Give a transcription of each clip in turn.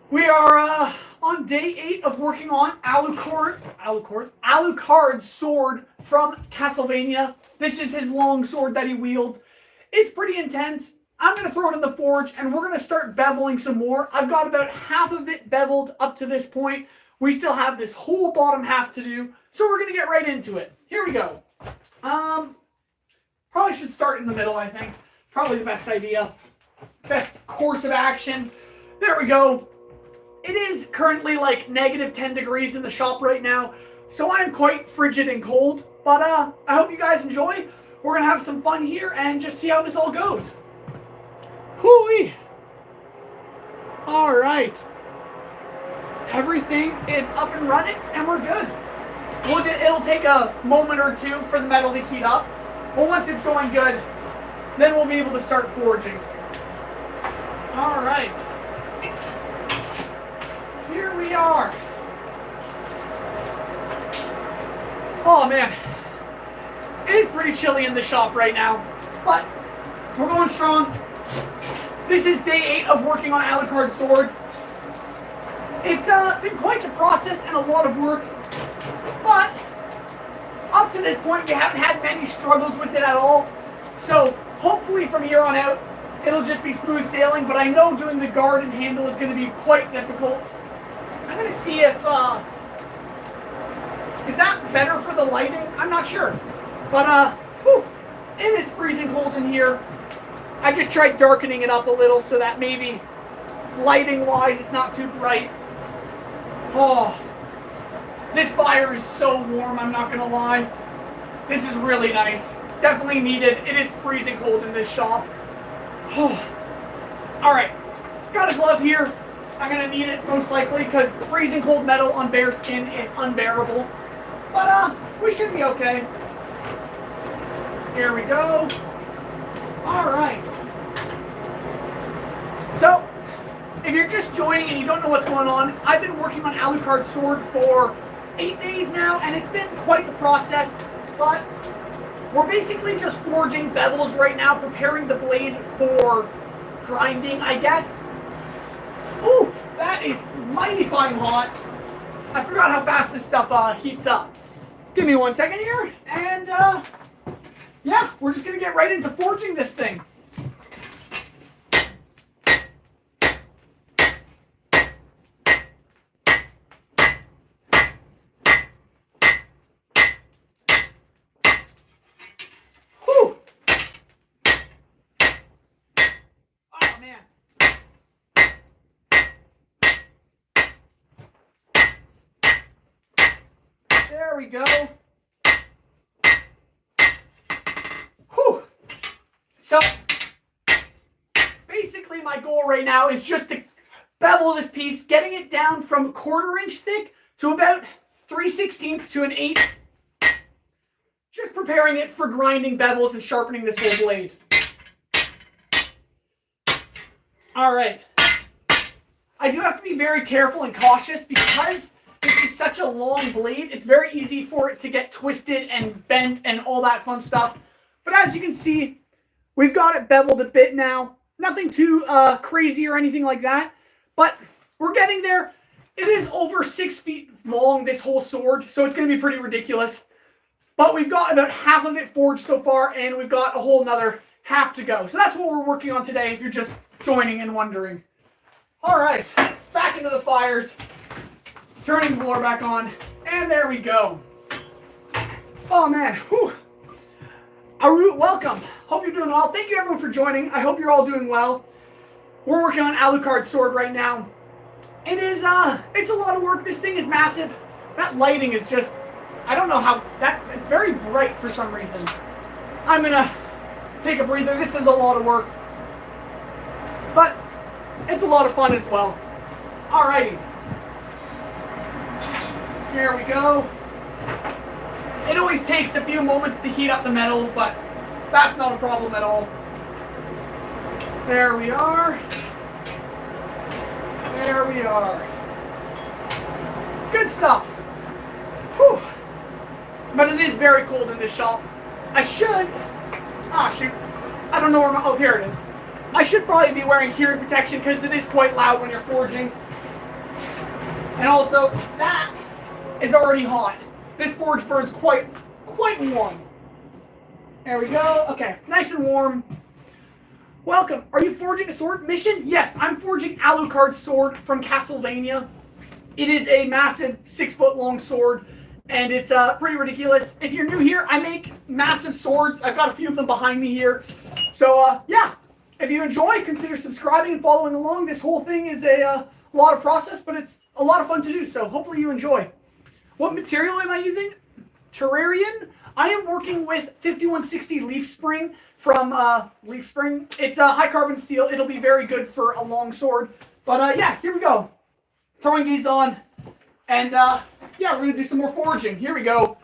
We are on day 8 of working on Alucard's sword from Castlevania. This is his long sword that he wields. It's pretty intense. I'm going to throw it in the forge and we're going to start beveling some more. I've got about half of it beveled up to this point. We still have this whole bottom half to do, so we're going to get right into it. Here we go. Probably should start in the middle, I think. Probably the best idea. Best course of action. There we go. It is currently like negative 10 degrees in the shop right now, so I'm quite frigid and cold. But I hope you guys enjoy. We're going to have some fun here and just see how this all goes. Hoo-wee. Alright. Everything is up and running and we're good. It'll take a moment or two for the metal to heat up. But once it's going good, then we'll be able to start forging. Alright. Here we are. Oh man. It is pretty chilly in the shop right now, but we're going strong. This is day 8 of working on Alucard's sword. It's been quite the process and a lot of work, but up to this point we haven't had many struggles with it at all. So hopefully from here on out it'll just be smooth sailing, but I know doing the guard and handle is going to be quite difficult. I'm going to see if, is that better for the lighting? I'm not sure. But, it is freezing cold in here. I just tried darkening it up a little so that maybe lighting-wise it's not too bright. Oh, this fire is so warm, I'm not going to lie. This is really nice. Definitely needed. It is freezing cold in this shop. Oh. Alright, got a glove here. I'm going to need it most likely because freezing cold metal on bare skin is unbearable. But we should be okay. Here we go. Alright. So, if you're just joining and you don't know what's going on, I've been working on Alucard's sword for 8 days now, and it's been quite the process, but we're basically just forging bevels right now, preparing the blade for grinding, I guess. Ooh, that is mighty fine hot. I forgot how fast this stuff heats up. Give me 1 second here, and yeah, we're just gonna get right into forging this thing. Whew. Oh man. There we go. Whew. So, basically my goal right now is just to bevel this piece, getting it down from 1/4 inch thick to about 3/16 to an 1/8. Just preparing it for grinding bevels and sharpening this whole blade. Alright. I do have to be very careful and cautious because this is such a long blade. It's very easy for it to get twisted and bent and all that fun stuff. But as you can see, we've got it beveled a bit now. Nothing too crazy or anything like that. But we're getting there. It is over 6 feet long, this whole sword, so it's going to be pretty ridiculous. But we've got about half of it forged so far, and we've got a whole another half to go. So that's what we're working on today, if you're just joining and wondering. Alright, back into the fires. Turning the blower back on, and there we go. Oh man, whew. Aru, welcome. Hope you're doing well. Thank you everyone for joining. I hope you're all doing well. We're working on Alucard's sword right now. It is, it's a lot of work. This thing is massive. That lighting is just, I don't know how, it's very bright for some reason. I'm gonna take a breather. This is a lot of work. But, it's a lot of fun as well. Alrighty. Here we go. It always takes a few moments to heat up the metals, but that's not a problem at all. There we are. There we are. Good stuff. Whew. But it is very cold in this shop. I should... Ah, shoot. I don't know where my... Oh, here it is. I should probably be wearing hearing protection because it is quite loud when you're forging. And also, that is already hot. This forge burns quite warm. There we go. Okay, nice and warm. Welcome. Are you forging a sword mission? Yes, I'm forging Alucard's sword from Castlevania. It is a massive 6-foot long sword, and it's pretty ridiculous. If you're new here, I make massive swords. I've got a few of them behind me here. So, yeah, if you enjoy, consider subscribing and following along. This whole thing is a lot of process, but it's a lot of fun to do, so hopefully you enjoy. What material am I using? Terrarian. I am working with 5160 leaf spring from Leaf Spring. It's a high carbon steel. It'll be very good for a long sword. But yeah, here we go. Throwing these on. And yeah, we're going to do some more forging. Here we go.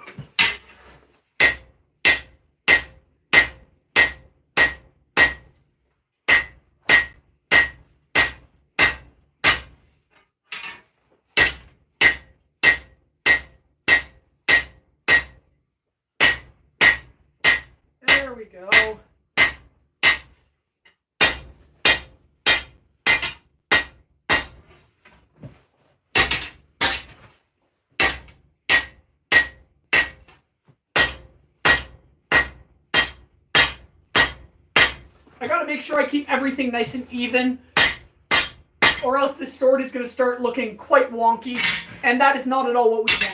There we go. I gotta make sure I keep everything nice and even, or else this sword is gonna start looking quite wonky, and that is not at all what we want.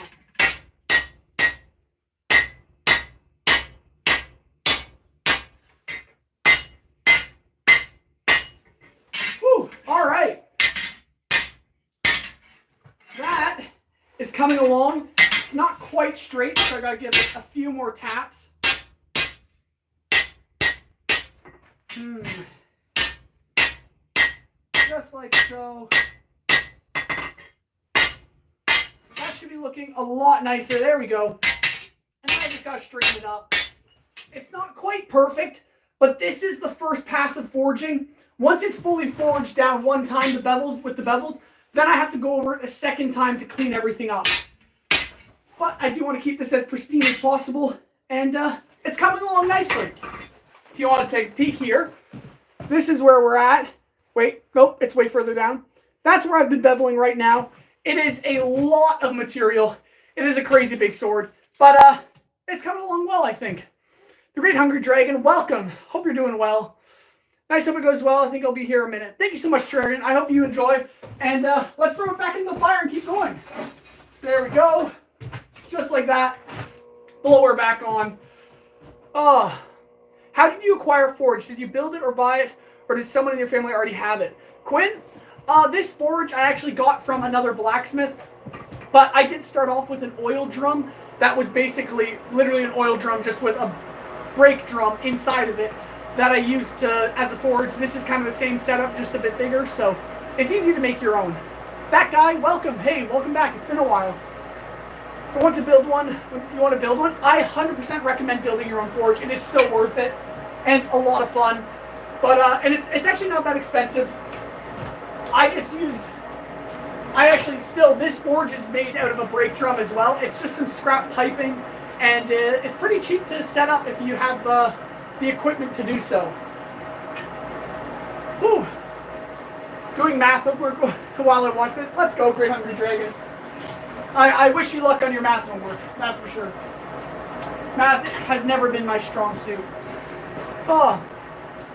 All right, that is coming along. It's not quite straight, so I gotta give it a few more taps. Just like so. That should be looking a lot nicer. There we go. And then I just gotta straighten it up. It's not quite perfect, but this is the first pass of forging. Once it's fully forged down one time, the bevels, then I have to go over it a second time to clean everything up. But I do want to keep this as pristine as possible, and it's coming along nicely. If you want to take a peek here, this is where we're at. Wait, nope, it's way further down. That's where I've been beveling right now. It is a lot of material. It is a crazy big sword, but it's coming along well, I think. The Great Hungry Dragon, welcome. Hope you're doing well. Nice, hope it goes well. I think I'll be here a minute. Thank you so much, Dragon. I hope you enjoy. And let's throw it back into the fire and keep going. There we go. Just like that. Blow her back on. Oh. How did you acquire Forge? Did you build it or buy it? Or did someone in your family already have it? Quinn, this Forge I actually got from another blacksmith. But I did start off with an oil drum. That was basically literally an oil drum just with a brake drum inside of it that I used as a forge. This is kind of the same setup, just a bit bigger, so it's easy to make your own. That guy, welcome. Hey, welcome back. It's been a while. I want to build one. You want to build one? I 100% recommend building your own forge. It is so worth it and a lot of fun. But and it's actually not that expensive. This forge is made out of a brake drum as well. It's just some scrap piping, and it's pretty cheap to set up if you have the equipment to do so. Whew. Doing math homework while I watch this. Let's go, Great Hungry Dragon. I wish you luck on your math homework, that's for sure. Math has never been my strong suit. Oh,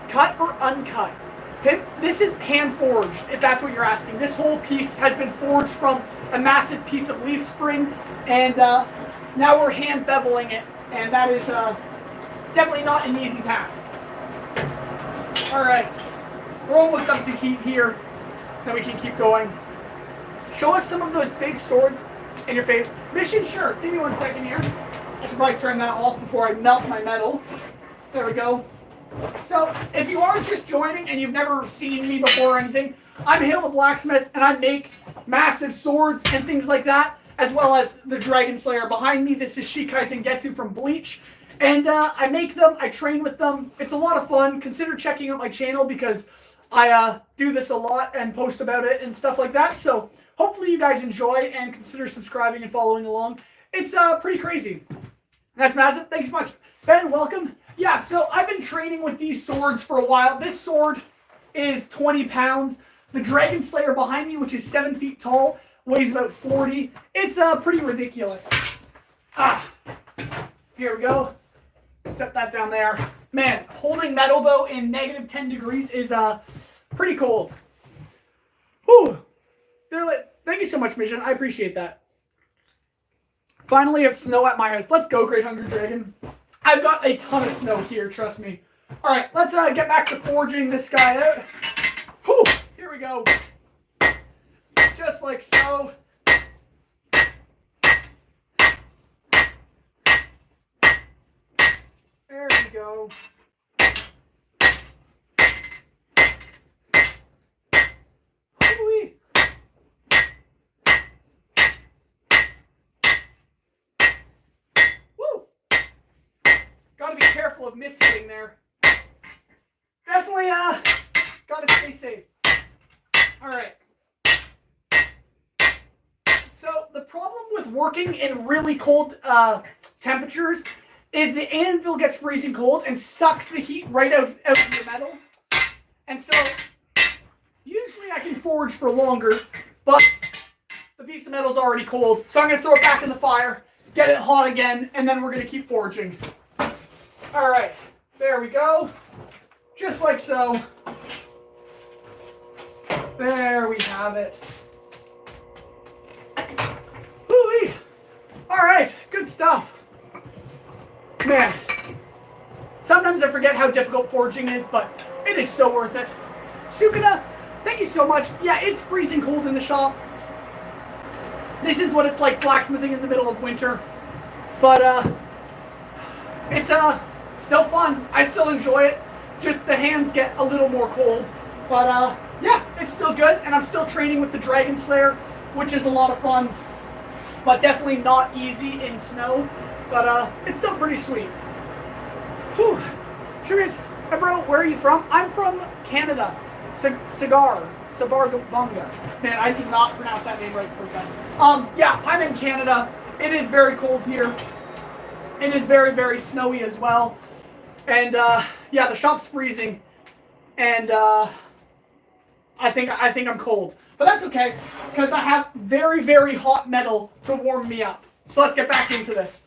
cut or uncut? This is hand forged, if that's what you're asking. This whole piece has been forged from a massive piece of leaf spring, and now we're hand beveling it, and that is definitely not an easy task. Alright, we're almost up to heat here, then we can keep going. Show us some of those big swords in your face. Mission, sure. Give me 1 second here. I should probably turn that off before I melt my metal. There we go. So, if you are just joining and you've never seen me before or anything, I'm Hale the Blacksmith, and I make massive swords and things like that, as well as the Dragon Slayer behind me. This is Shikai Sengetsu from Bleach. And I make them, I train with them. It's a lot of fun. Consider checking out my channel because I do this a lot and post about it and stuff like that. So hopefully you guys enjoy and consider subscribing and following along. It's pretty crazy. That's massive. Thanks so much. Ben, welcome. Yeah, so I've been training with these swords for a while. This sword is 20 pounds. The Dragon Slayer behind me, which is 7 feet tall, weighs about 40. It's pretty ridiculous. Here we go. Set that down there. Man, holding metal though in negative 10 degrees is pretty cold. Whew. Thank you so much, Mission. I appreciate that. Finally, have snow at my house. Let's go, Great Hungry Dragon. I've got a ton of snow here, trust me. All right, let's get back to forging this guy out. Whew. Here we go. Just like so. There we go. Woo-wee. Woo! Gotta be careful of missing there. Definitely gotta stay safe. Alright. So the problem with working in really cold temperatures is the anvil gets freezing cold and sucks the heat right out of your metal. And so usually I can forge for longer, but the piece of metal is already cold. So I'm going to throw it back in the fire, get it hot again, and then we're going to keep forging. Alright, there we go. Just like so. There we have it. Woo-wee. Alright, good stuff. Man, sometimes I forget how difficult forging is, but it is so worth it. Sukuna, thank you so much. Yeah, it's freezing cold in the shop. This is what it's like blacksmithing in the middle of winter. But, it's, still fun. I still enjoy it. Just the hands get a little more cold. But, yeah, it's still good. And I'm still training with the Dragon Slayer, which is a lot of fun. But definitely not easy in snow. But, it's still pretty sweet. Whew. Sugars, hey bro, where are you from? I'm from Canada. Sabargabunga. Man, I did not pronounce that name right the first time. Yeah, I'm in Canada. It is very cold here. It is very, very snowy as well. And, yeah, the shop's freezing. And, I think I'm cold. But that's okay, because I have very, very hot metal to warm me up. So let's get back into this.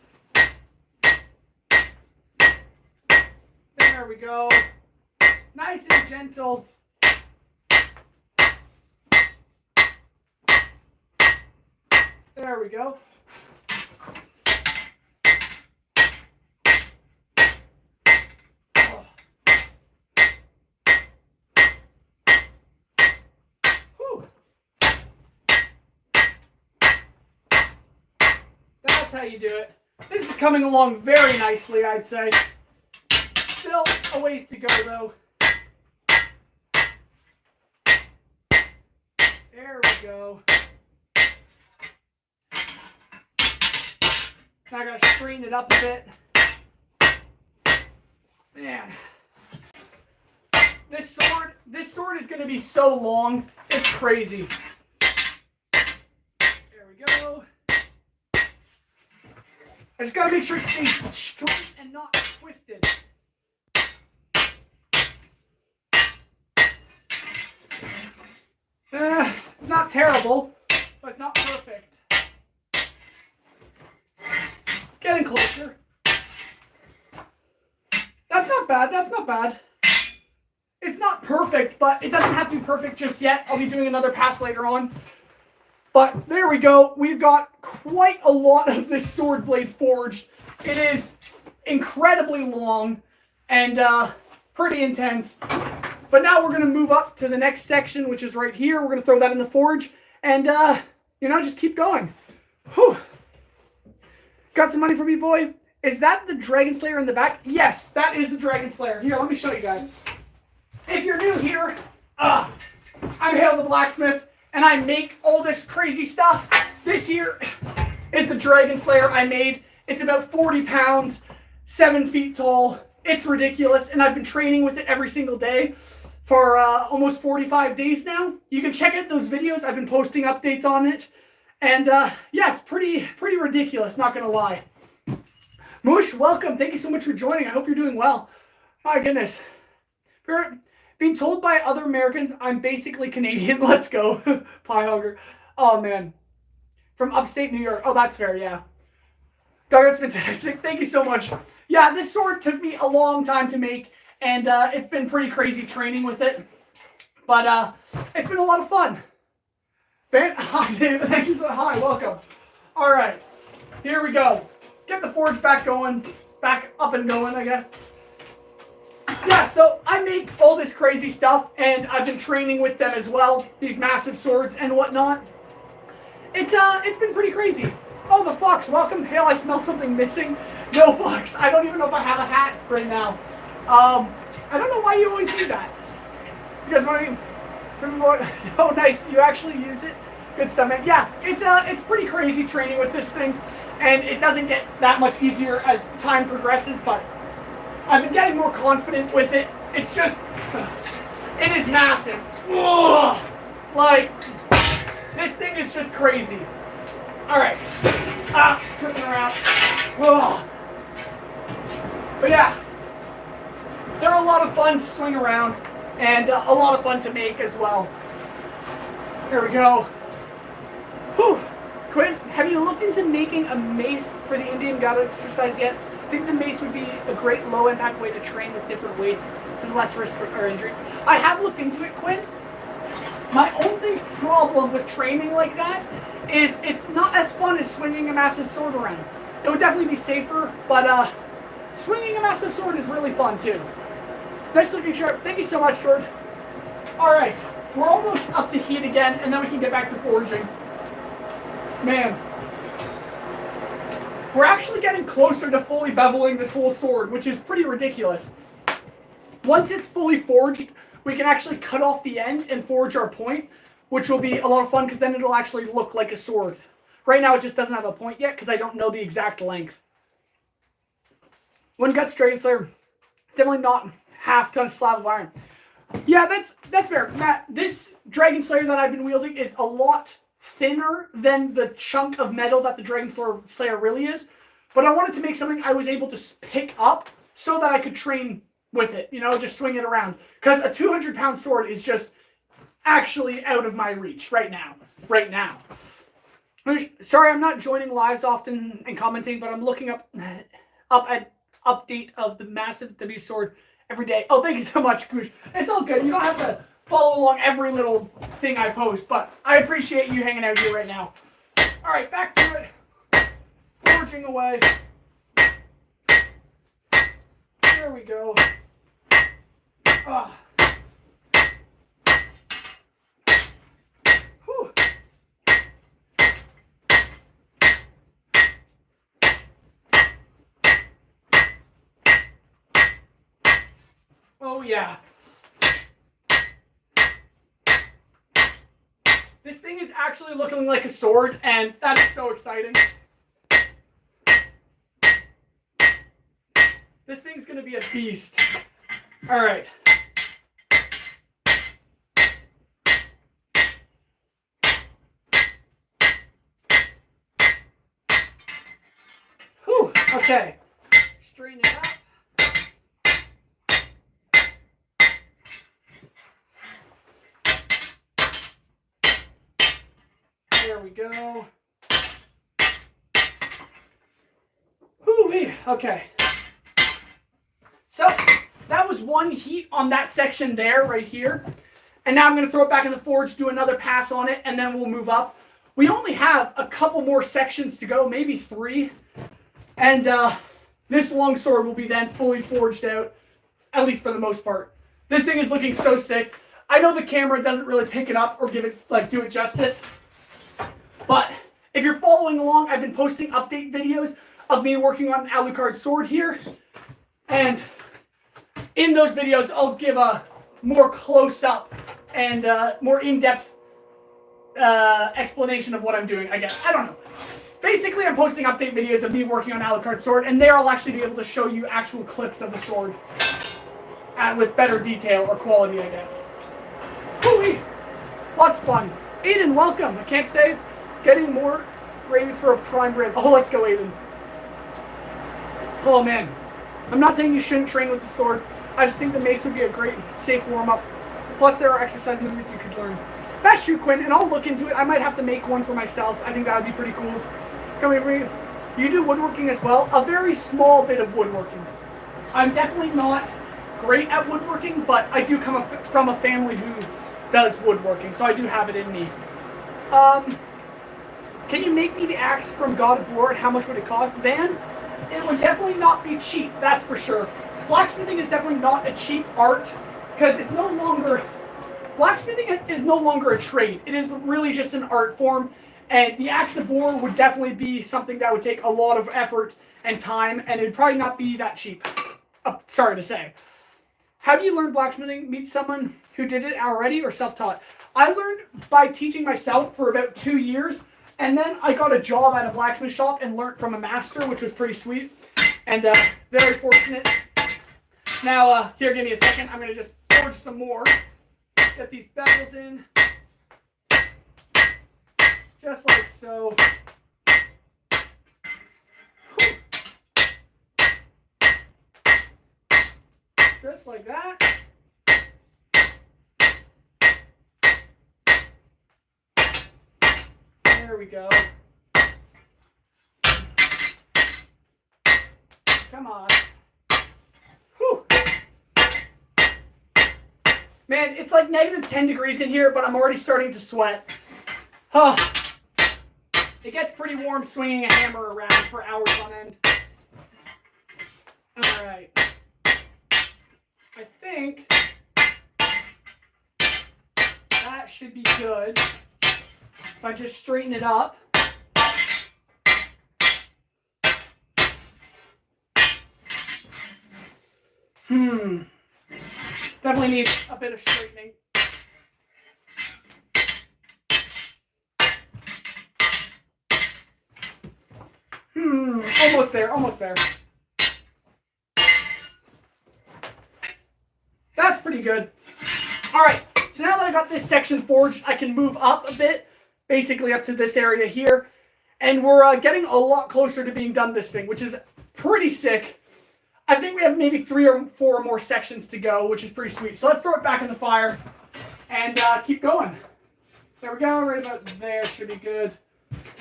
There we go. Nice and gentle. There we go. That's how you do it. This is coming along very nicely, I'd say. Still a ways to go, though. There we go. Now I gotta straighten it up a bit. Man. This sword is gonna be so long, it's crazy. There we go. I just gotta make sure it stays straight and not twisted. It's not terrible, but it's not perfect. Getting closer. That's not bad, that's not bad. It's not perfect, but it doesn't have to be perfect just yet. I'll be doing another pass later on. But there we go. We've got quite a lot of this sword blade forged. It is incredibly long and pretty intense. But now we're going to move up to the next section, which is right here. We're going to throw that in the forge and, you know, just keep going. Whew. Got some money for me, boy? Is that the Dragon Slayer in the back? Yes, that is the Dragon Slayer. Here, let me show you guys. If you're new here, I'm Hale the Blacksmith, and I make all this crazy stuff. This here is the Dragon Slayer I made. It's about 40 pounds, 7 feet tall. It's ridiculous, and I've been training with it every single day for almost 45 days now. You can check out those videos. I've been posting updates on it. And yeah, it's pretty ridiculous, not gonna lie. Moosh, welcome. Thank you so much for joining. I hope you're doing well. My goodness. Being told by other Americans I'm basically Canadian. Let's go. Pie hugger. Oh, man. From upstate New York. Oh, that's fair, yeah. God, that's fantastic. Thank you so much. Yeah, this sword took me a long time to make, and it's been pretty crazy training with it. But it's been a lot of fun. Hi, David. Thank you so much. Hi, welcome. All right, here we go. Get the forge back up and going, I guess. Yeah, so I make all this crazy stuff, and I've been training with them as well. These massive swords and whatnot. It's been pretty crazy. Oh, the fox, welcome. Hale, I smell something missing. No, fox. I don't even know if I have a hat right now. I don't know why you always do that. You guys want to? Oh, nice. You actually use it. Good stuff, man. Yeah, it's pretty crazy training with this thing, and it doesn't get that much easier as time progresses. But I've been getting more confident with it. It's just, it is massive. Ugh. Like, this thing is just crazy. All right. Tripping around. Ugh. But yeah, they're a lot of fun to swing around, and a lot of fun to make as well. There we go. Whew. Quinn, have you looked into making a mace for the Indian God exercise yet? I think the mace would be a great low-impact way to train with different weights with less risk or injury. I have looked into it, Quinn. My only problem with training like that is it's not as fun as swinging a massive sword around. It would definitely be safer, but swinging a massive sword is really fun too. Nice looking shirt. Thank you so much, George. All right, we're almost up to heat again, and then we can get back to forging. Man, we're actually getting closer to fully beveling this whole sword, which is pretty ridiculous. Once it's fully forged, we can actually cut off the end and forge our point, which will be a lot of fun because then it'll actually look like a sword. Right now it just doesn't have a point yet because I don't know the exact length. One Guts Dragon Slayer, it's definitely not half ton slab of iron. Yeah, that's fair. Matt, this Dragon Slayer that I've been wielding is a lot thinner than the chunk of metal that the Dragon Slayer really is. But I wanted to make something I was able to pick up so that I could train with it, you know, just swing it around. Because a 200-pound sword is just actually out of my reach right now. Sorry, I'm not joining lives often and commenting, but I'm looking up at update of the massive W sword every day. Oh, thank you so much, Goosh. It's all good. You don't have to follow along every little thing I post, but I appreciate you hanging out here right now. All right, back to it. Forging away. There we go. Whew. Oh yeah. This thing is actually looking like a sword, and that is so exciting. This thing's gonna be a beast. All right. Whew, okay. Straighten it up. There we go. Whoo-wee. Okay. So, that was one heat on that section there, right here. And now I'm going to throw it back in the forge, do another pass on it, and then we'll move up. We only have a couple more sections to go, maybe 3. And this longsword will be then fully forged out, at least for the most part. This thing is looking so sick. I know the camera doesn't really pick it up or give it, like, do it justice. But if you're following along, I've been posting update videos of me working on an Alucard sword here. And in those videos, I'll give a more close-up and more in-depth explanation of what I'm doing, I guess. I don't know. Basically, I'm posting update videos of me working on Alucard sword, and there I'll actually be able to show you actual clips of the sword with better detail or quality, I guess. Whoo-wee! Lots of fun. Aiden, welcome. I can't stay. Getting more ready for a prime rib. Oh, let's go, Aiden. Oh, man. I'm not saying you shouldn't train with the sword. I just think the mace would be a great, safe warm-up. Plus, there are exercise movements you could learn. That's true, Quinn, and I'll look into it. I might have to make one for myself. I think that would be pretty cool. Come here, you do woodworking as well? A very small bit of woodworking. I'm definitely not great at woodworking, but I do come from a family who does woodworking, so I do have it in me. Can you make me the axe from God of War, and how much would it cost? Van, it would definitely not be cheap, that's for sure. Blacksmithing is definitely not a cheap art, because it's no longer... Blacksmithing is no longer a trade. It is really just an art form, and the axe of war would definitely be something that would take a lot of effort and time, and it would probably not be that cheap. Sorry to say. How do you learn blacksmithing? Meet someone who did it already or self-taught? I learned by teaching myself for about 2 years, and then I got a job at a blacksmith shop and learned from a master, which was pretty sweet, and very fortunate. Now, here, give me a second. I'm going to just forge some more. Get these bevels in. Just like so. Just like that. There we go. Come on. Whew. Man, it's like negative 10 degrees in here, but I'm already starting to sweat. Oh. It gets pretty warm swinging a hammer around for hours on end. Alright. I think that should be good. If I just straighten it up. Definitely needs a bit of straightening. Almost there, almost there. That's pretty good. Alright, so now that I got this section forged, I can move up a bit, basically up to this area here. And we're getting a lot closer to being done this thing, which is pretty sick. I think we have maybe 3 or 4 more sections to go, which is pretty sweet. So let's throw it back in the fire and keep going. There we go, right about there, should be good.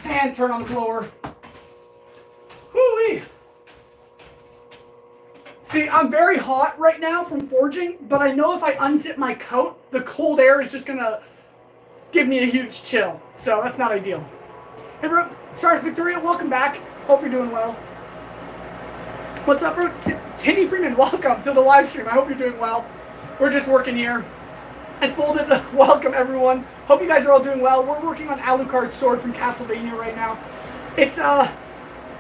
And turn on the blower. Whoo-wee! See, I'm very hot right now from forging, but I know if I unzip my coat, the cold air is just going to give me a huge chill. So that's not ideal. Hey, bro. Stars Victoria, welcome back. Hope you're doing well. What's up, bro? Timmy Freeman, welcome to the live stream. I hope you're doing well. We're just working here. It's folded. Welcome, everyone. Hope you guys are all doing well. We're working on Alucard's sword from Castlevania right now. It's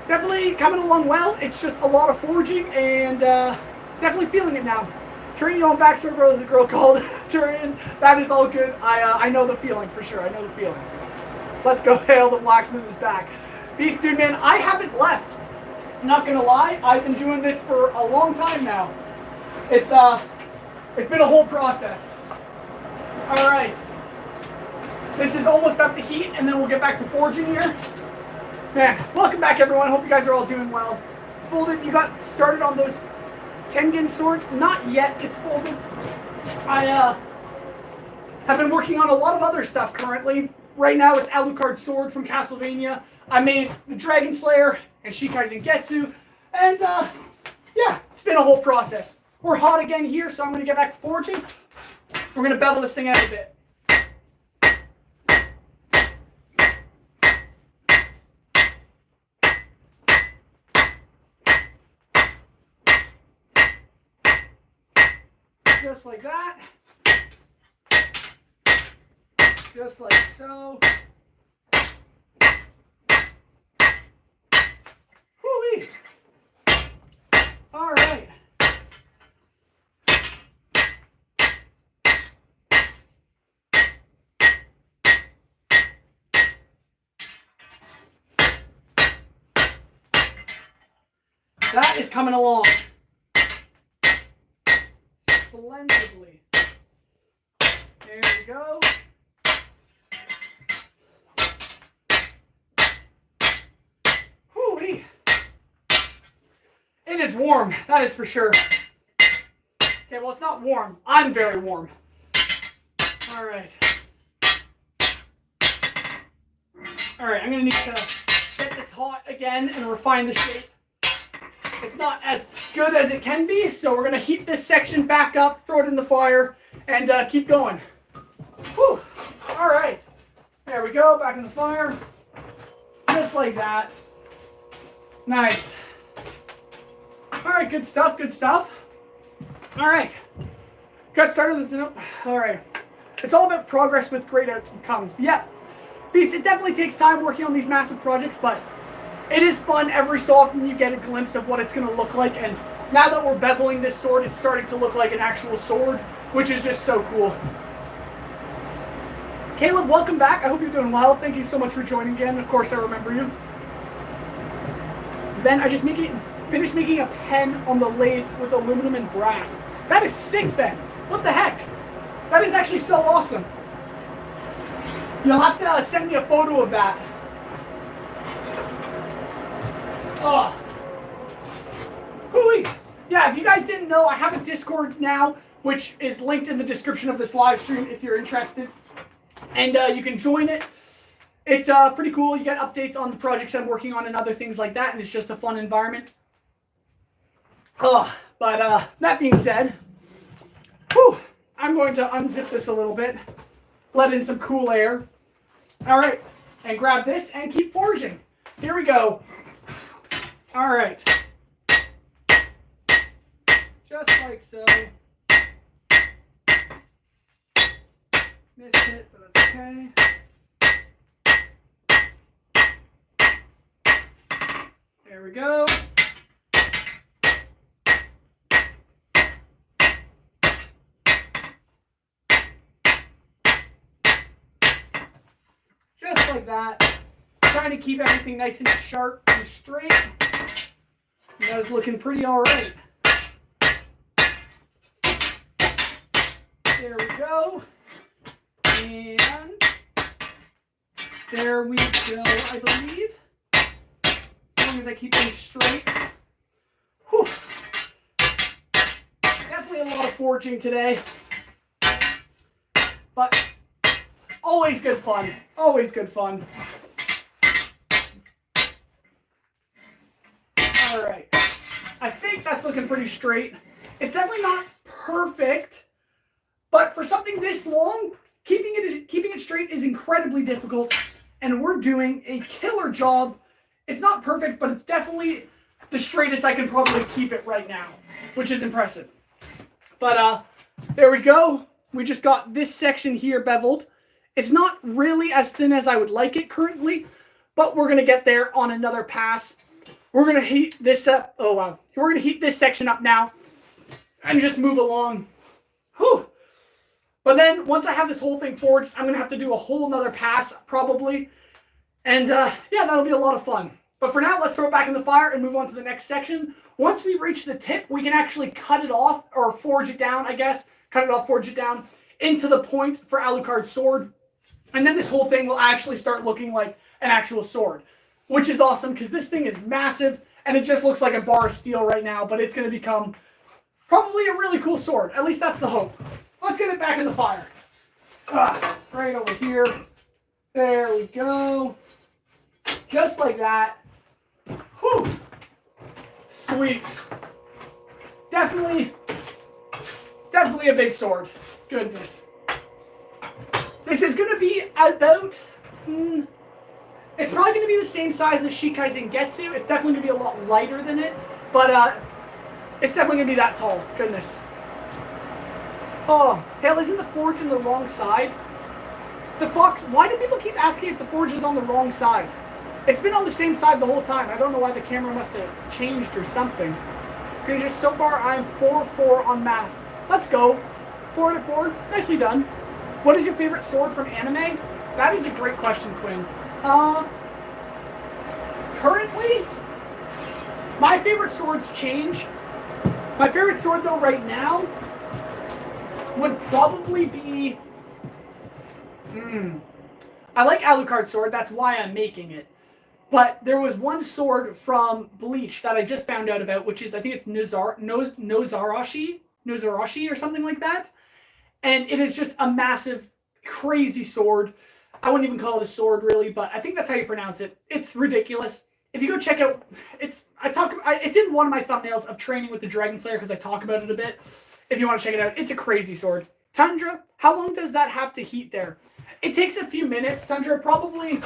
definitely coming along well. It's just a lot of forging and definitely feeling it now. Turning you on back, sir, bro. The girl called Turian. That is all good. I know the feeling for sure. I know the feeling. Let's go. Hail the blacksmith is back. Beast dude, man. I haven't left. I'm not gonna lie. I've been doing this for a long time now. It's been a whole process. All right. This is almost up to heat, and then we'll get back to forging here. Man, welcome back, everyone. Hope you guys are all doing well. It's folded. You got started on those Tengen swords? Not yet. It's folded. I have been working on a lot of other stuff currently. Right now, it's Alucard's sword from Castlevania. I made the Dragon Slayer and Shikai Zangetsu. And, yeah, it's been a whole process. We're hot again here, so I'm going to get back to forging. We're going to bevel this thing out a bit. Just like that. Just like so. Whoo-wee. All right. That is coming along splendidly. There we go. Whoo-wee. It is warm, that is for sure. Okay, well, it's not warm. I'm very warm. All right. All right, I'm going to need to get this hot again and refine the shape. It's not as good as it can be, so we're going to heat this section back up, throw it in the fire, and keep going. Whew. All right. There we go, back in the fire. Just like that. Nice. All right, good stuff, good stuff. All right. Got started with this. All right. It's all about progress with great outcomes. Yeah. Beast, it definitely takes time working on these massive projects, but it is fun. Every so often you get a glimpse of what it's going to look like, and now that we're beveling this sword, it's starting to look like an actual sword, which is just so cool. Caleb, welcome back. I hope you're doing well. Thank you so much for joining again. Of course, I remember you. Ben, I just finished making a pen on the lathe with aluminum and brass. That is sick, Ben. What the heck? That is actually so awesome. You'll have to send me a photo of that. Oh. Hooey. Yeah, if you guys didn't know, I have a Discord now, which is linked in the description of this live stream if you're interested. And you can join it. It's pretty cool. You get updates on the projects I'm working on and other things like that, and it's just a fun environment. Oh, but that being said, whew, I'm going to unzip this a little bit, let in some cool air. All right, and grab this and keep forging. Here we go. All right. Just like so. Missed it, but that's okay. There we go. Just like that. Trying to keep everything nice and sharp and straight. You guys looking pretty all right. There we go. And there we go, I believe. As long as I keep things straight. Whew. Definitely a lot of forging today. But always good fun. Always good fun. Alright. I think that's looking pretty straight. It's definitely not perfect. But for something this long, keeping it straight is incredibly difficult, and we're doing a killer job. It's not perfect, but it's definitely the straightest I can probably keep it right now, which is impressive. But there we go. We just got this section here beveled. It's not really as thin as I would like it currently, but we're going to get there on another pass. We're going to heat this up. Oh, wow. We're going to heat this section up now and just move along. Whew. But then, once I have this whole thing forged, I'm going to have to do a whole nother pass, probably. And, yeah, that'll be a lot of fun. But for now, let's throw it back in the fire and move on to the next section. Once we reach the tip, we can actually cut it off, or forge it down, I guess. Cut it off, forge it down, into the point for Alucard's sword. And then this whole thing will actually start looking like an actual sword. Which is awesome, because this thing is massive, and it just looks like a bar of steel right now. But it's going to become probably a really cool sword. At least that's the hope. Let's get it back in the fire. Right over here. There we go. Just like that. Whew. Sweet. Definitely a big sword. Goodness. This is going to be about... it's probably going to be the same size as Shikai Zangetsu. It's definitely going to be a lot lighter than it. But it's definitely going to be that tall. Goodness. Oh, hell, isn't the forge on the wrong side? The Fox, why do people keep asking if the forge is on the wrong side? It's been on the same side the whole time. I don't know why the camera must have changed or something. Because just so far, I'm 4-4 on math. Let's go. 4 out of 4. Nicely done. What is your favorite sword from anime? That is a great question, Quinn. Currently, my favorite swords change. My favorite sword, though, right now would probably be... I like Alucard's sword. That's why I'm making it. But there was one sword from Bleach that I just found out about, which is, I think it's Nozarashi or something like that. And it is just a massive, crazy sword. I wouldn't even call it a sword really, but I think that's how you pronounce it. It's ridiculous. If you go check out, it's in one of my thumbnails of training with the Dragon Slayer because I talk about it a bit. If you want to check it out, it's a crazy sword. Tundra, how long does that have to heat there? It takes a few minutes. Tundra, probably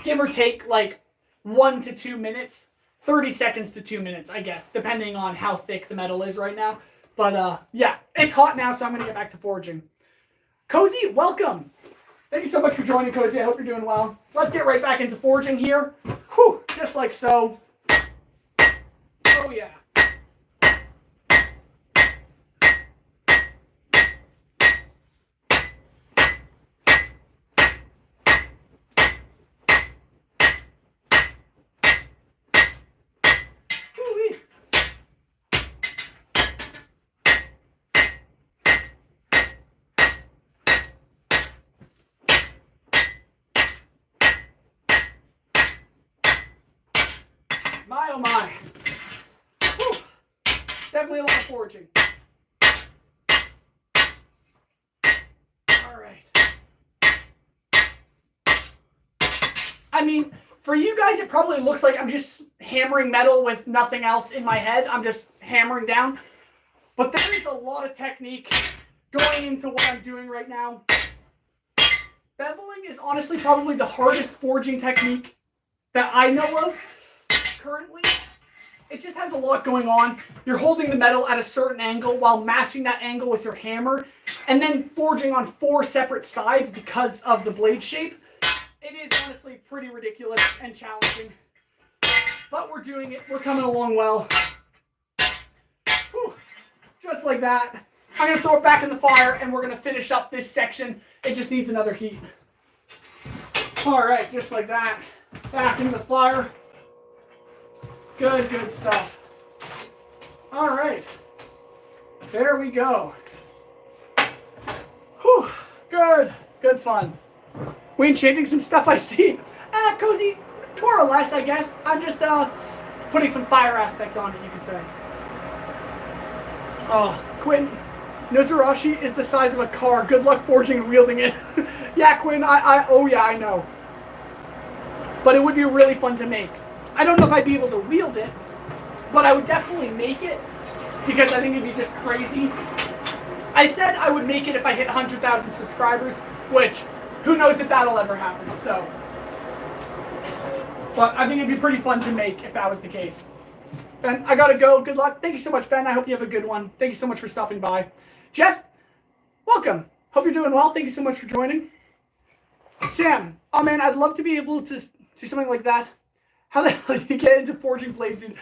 give or take like 1 to 2 minutes, 30 seconds to 2 minutes, I guess, depending on how thick the metal is right now. But yeah, it's hot now, so I'm gonna get back to forging. Cozy, welcome. Thank you so much for joining, Cozy. I hope you're doing well. Let's get right back into forging here. Whew, just like so. Oh, yeah. Woo-wee. My oh my. Whew. Definitely a lot of forging. Alright. I mean, for you guys it probably looks like I'm just hammering metal with nothing else in my head. I'm just hammering down. But there is a lot of technique going into what I'm doing right now. Beveling is honestly probably the hardest forging technique that I know of. Currently, it just has a lot going on. You're holding the metal at a certain angle while matching that angle with your hammer and then forging on 4 separate sides because of the blade shape. It is honestly pretty ridiculous and challenging, but we're doing it. We're coming along well. Whew. Just like that. I'm going to throw it back in the fire and we're going to finish up this section. It just needs another heat. All right, just like that. Back in the fire. Good, good stuff. All right. There we go. Whew. Good, good fun. We enchanting some stuff, I see. Cozy, more or less, I guess. I'm just putting some fire aspect on it, you could say. Oh, Quinn, Nozurashi is the size of a car. Good luck forging and wielding it. Yeah, Quinn, oh yeah, I know. But it would be really fun to make. I don't know if I'd be able to wield it, but I would definitely make it because I think it'd be just crazy. I said I would make it if I hit 100,000 subscribers, which who knows if that'll ever happen, so. But I think it'd be pretty fun to make if that was the case. Ben, I gotta go. Good luck. Thank you so much, Ben. I hope you have a good one. Thank you so much for stopping by. Jeff, welcome. Hope you're doing well. Thank you so much for joining. Sam, oh man, I'd love to be able to do something like that. How the hell did you get into forging blades, dude?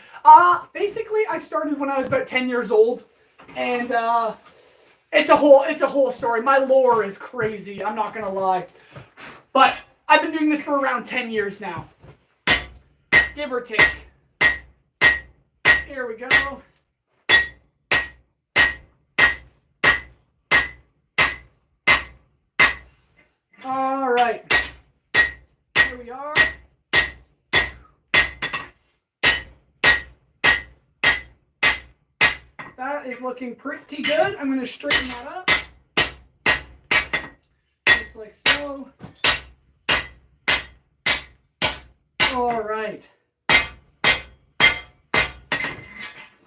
Basically, I started when I was about 10 years old, and it's a whole story. My lore is crazy. I'm not gonna lie, but I've been doing this for around 10 years now, give or take. Here we go. All right, here we are. That is looking pretty good. I'm going to straighten that up. Just like so. All right.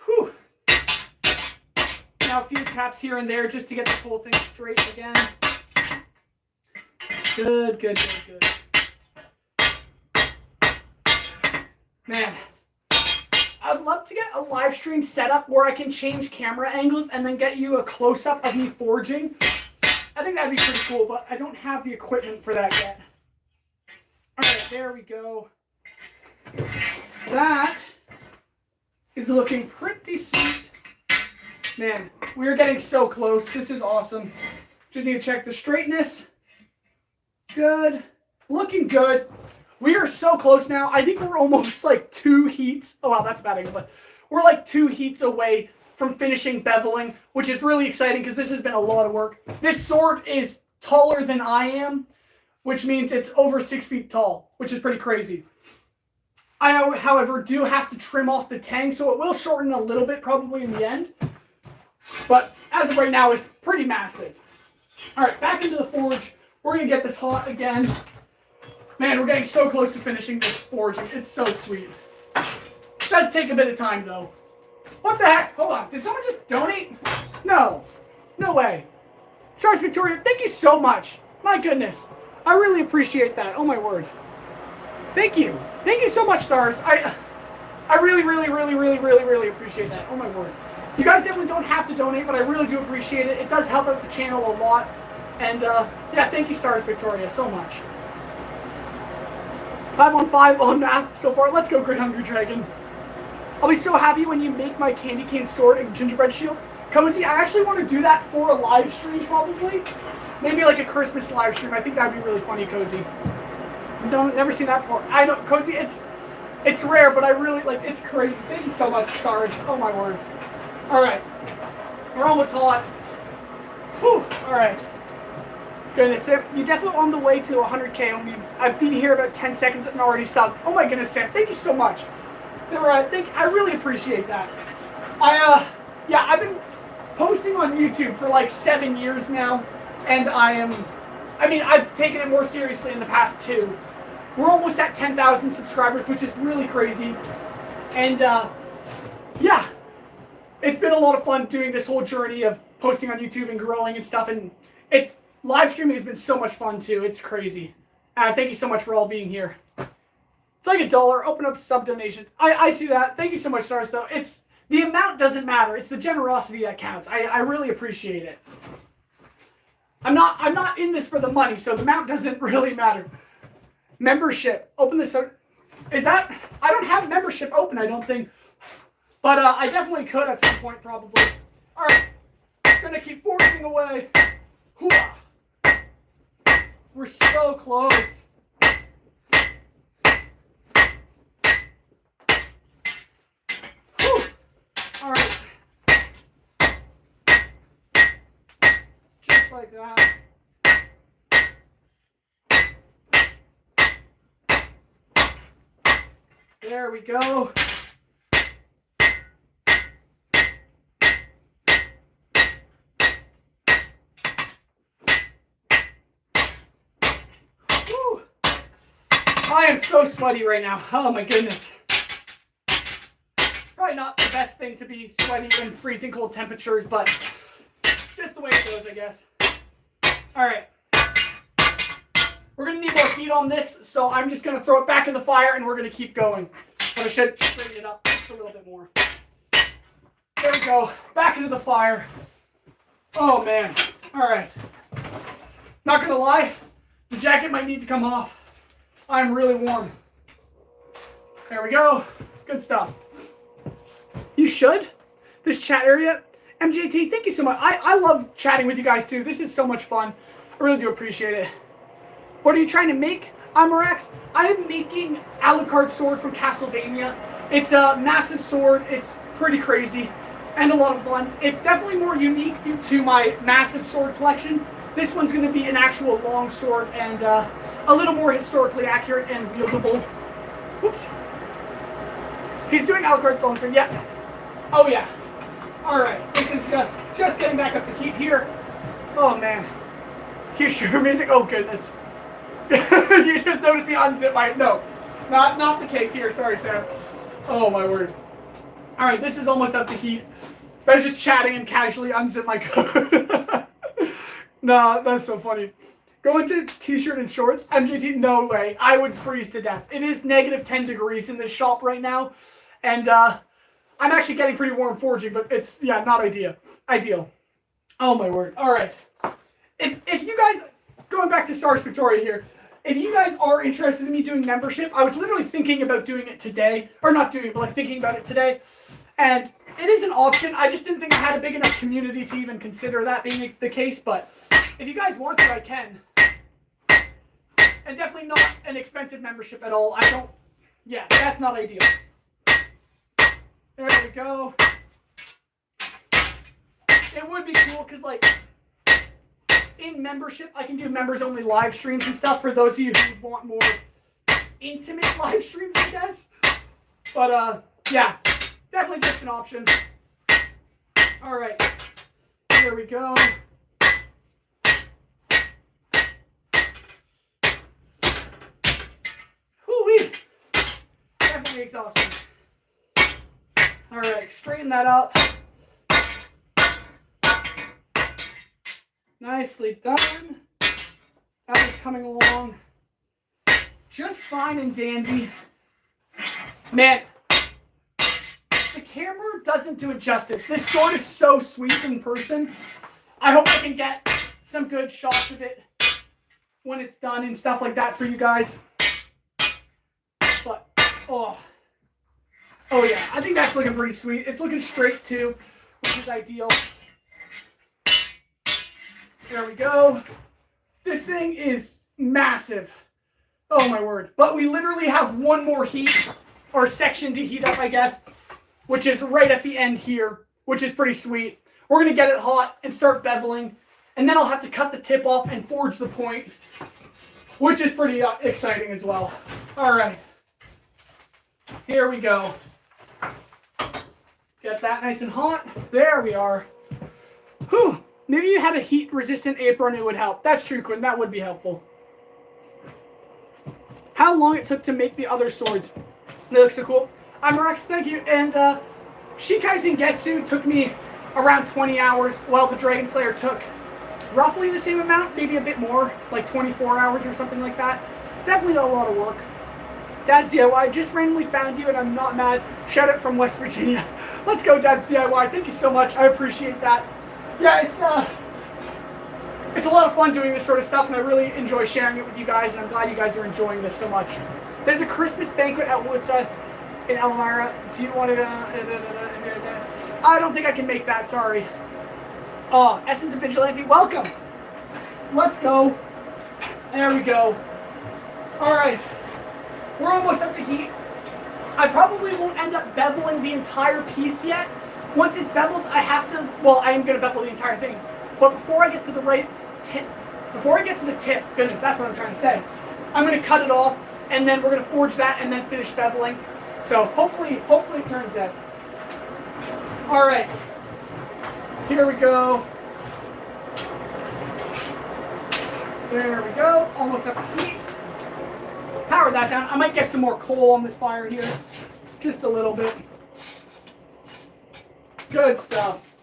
Whew. Now a few taps here and there just to get the whole thing straight again. Good, good, good, good. Man. I'd love to get a live stream set up where I can change camera angles and then get you a close-up of me forging. I think that'd be pretty cool, but I don't have the equipment for that yet. All right, there we go. That is looking pretty sweet. Man, we're getting so close. This is awesome. Just need to check the straightness. Good. Looking good. We are so close now. I think we're almost like 2 heats. Oh, wow, that's a bad angle, but we're like 2 heats away from finishing beveling, which is really exciting because this has been a lot of work. This sword is taller than I am, which means it's over 6 feet tall, which is pretty crazy. I, however, do have to trim off the tang, so it will shorten a little bit probably in the end. But as of right now, it's pretty massive. All right, back into the forge. We're going to get this hot again. Man, we're getting so close to finishing this forging. It's so sweet. It does take a bit of time, though. What the heck? Hold on. Did someone just donate? No. No way. Stars Victoria, thank you so much. My goodness. I really appreciate that. Oh, my word. Thank you. Thank you so much, Stars. I really, really, really, really, really, really appreciate that. Oh, my word. You guys definitely don't have to donate, but I really do appreciate it. It does help out the channel a lot. And, yeah, thank you, Stars Victoria, so much. 5 on 5 on math so far. Let's go, Great Hungry Dragon. I'll be so happy when you make my candy cane sword and gingerbread shield. Cozy, I actually want to do that for a live stream, probably. Maybe like a Christmas live stream. I think that would be really funny, Cozy. Never seen that before. I know, Cozy, it's rare, but I really, like, it's crazy. Thank you so much, Stars. Oh, my word. All right. We're almost hot. Whew. All right. Goodness, Sam, you're definitely on the way to 100K. I've been here about 10 seconds and already subbed. Oh my goodness, Sam, thank you so much. So, I really appreciate that. Yeah, I've been posting on YouTube for like 7 years now, and I've taken it more seriously in the past 2. We're almost at 10,000 subscribers, which is really crazy. And, yeah, it's been a lot of fun doing this whole journey of posting on YouTube and growing and stuff, and live streaming has been so much fun, too. It's crazy. Thank you so much for all being here. It's like $1. Open up sub donations. I see that. Thank you so much, Stars, though. The amount doesn't matter. It's the generosity that counts. I really appreciate it. I'm not in this for the money, so the amount doesn't really matter. Membership. Open this. Is that... I don't have membership open, I don't think. But I definitely could at some point, probably. All right. Gonna keep forging away. Hooah. We're so close. Whew. All right. Just like that. There we go. I am so sweaty right now. Oh my goodness. Probably not the best thing to be sweaty in freezing cold temperatures, but just the way it goes, I guess. Alright. We're going to need more heat on this, so I'm just going to throw it back in the fire and we're going to keep going. But I should straighten it up just a little bit more. There we go. Back into the fire. Oh man. Alright. Not going to lie, the jacket might need to come off. I'm really warm. There we go. Good stuff. You should. This chat area. MJT, thank you so much. I love chatting with you guys too. This is so much fun. I really do appreciate it. What are you trying to make, Amarax? I am making Alucard sword from Castlevania. It's a massive sword. It's pretty crazy and a lot of fun. It's definitely more unique to my massive sword collection. This one's going to be an actual long sword and a little more historically accurate and wieldable. Whoops. He's doing Alucard's long sword. Yeah. Oh, yeah. All right. This is just getting back up to heat here. Oh, man. Here's your music. Oh, goodness. You just noticed me unzip my... No. Not the case here. Sorry, Sam. Oh, my word. All right. This is almost up to heat. I was just chatting and casually unzip my coat. Nah, that's so funny. Go into t-shirt and shorts. MJT, no way. I would freeze to death. It is negative 10 degrees in this shop right now. And I'm actually getting pretty warm forging, but it's, yeah, not ideal. Oh, my word. All right. If you guys, going back to Stars Victoria here, if you guys are interested in me doing membership, I was literally thinking about doing it today. Or not doing it, but like thinking about it today. And it is an option. I just didn't think I had a big enough community to even consider that being the case. But if you guys want to, I can. And definitely not an expensive membership at all. Yeah, that's not ideal. There we go. It would be cool because, like, in membership, I can do members-only live streams and stuff for those of you who want more intimate live streams, I guess. But, yeah, definitely just an option. All right. Here we go. Exhausting. All right, straighten that up. Nicely done. That is coming along just fine and dandy. Man, the camera doesn't do it justice. This sword is so sweet in person. I hope I can get some good shots of it when it's done and stuff like that for you guys. But, oh yeah, I think that's looking pretty sweet. It's looking straight too, which is ideal. There we go. This thing is massive. Oh my word. But we literally have one more heat, or section to heat up, I guess, which is right at the end here, which is pretty sweet. We're going to get it hot and start beveling, and then I'll have to cut the tip off and forge the point, which is pretty exciting as well. All right. Here we go. Get that nice and hot. There we are. Whew. Maybe you had a heat-resistant apron, it would help. That's true, Quinn. That would be helpful. How long it took to make the other swords. They look so cool. I'm Rex, thank you. And Shikai Sengetsu took me around 20 hours, while the Dragon Slayer took roughly the same amount, maybe a bit more, like 24 hours or something like that. Definitely a lot of work. Dad's DIY, I just randomly found you and I'm not mad. Shout out from West Virginia. Let's go, Dad's DIY. Thank you so much. I appreciate that. Yeah, it's a lot of fun doing this sort of stuff, and I really enjoy sharing it with you guys, and I'm glad you guys are enjoying this so much. There's a Christmas banquet at Woodside in Elmira. Do you want to... I don't think I can make that, sorry. Oh, Essence of Vigilante, welcome. Let's go. There we go. All right. We're almost up to heat. I probably won't end up beveling the entire piece yet. Once it's beveled, I have to, well, I am going to bevel the entire thing. But before I get to the right tip, goodness, that's what I'm trying to say, I'm going to cut it off, and then we're going to forge that and then finish beveling. So hopefully it turns out. All right. Here we go. There we go. Almost up to heat. Power that down. I might get some more coal on this fire here. Just a little bit. Good stuff.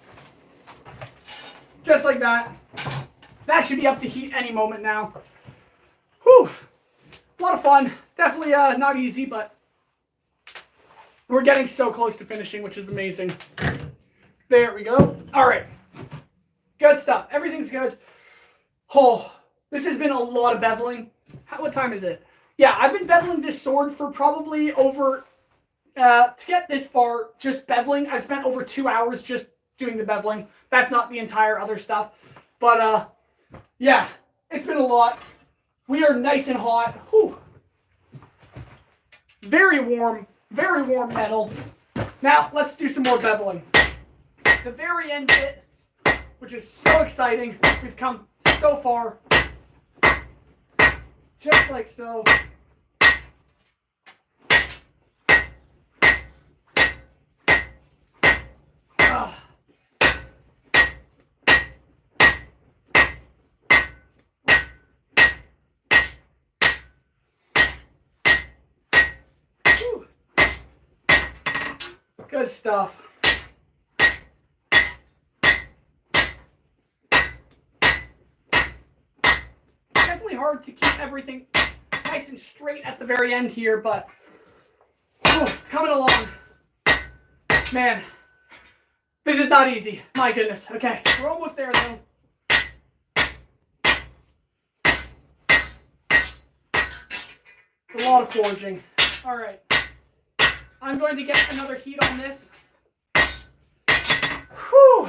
Just like that. That should be up to heat any moment now. Whew. A lot of fun. Definitely not easy, but we're getting so close to finishing, which is amazing. There we go. All right. Good stuff. Everything's good. Oh, this has been a lot of beveling. What time is it? Yeah, I've been beveling this sword for probably over... to get this far, just beveling, I've spent over 2 hours just doing the beveling. That's not the entire other stuff. But, yeah, it's been a lot. We are nice and hot. Whew. Very warm metal. Now, let's do some more beveling. The very end bit, which is so exciting. We've come so far. Just like so. Good stuff. Definitely hard to keep everything nice and straight at the very end here, but it's coming along. Man, this is not easy. My goodness. Okay, we're almost there though. It's a lot of forging. All right. I'm going to get another heat on this. Whew.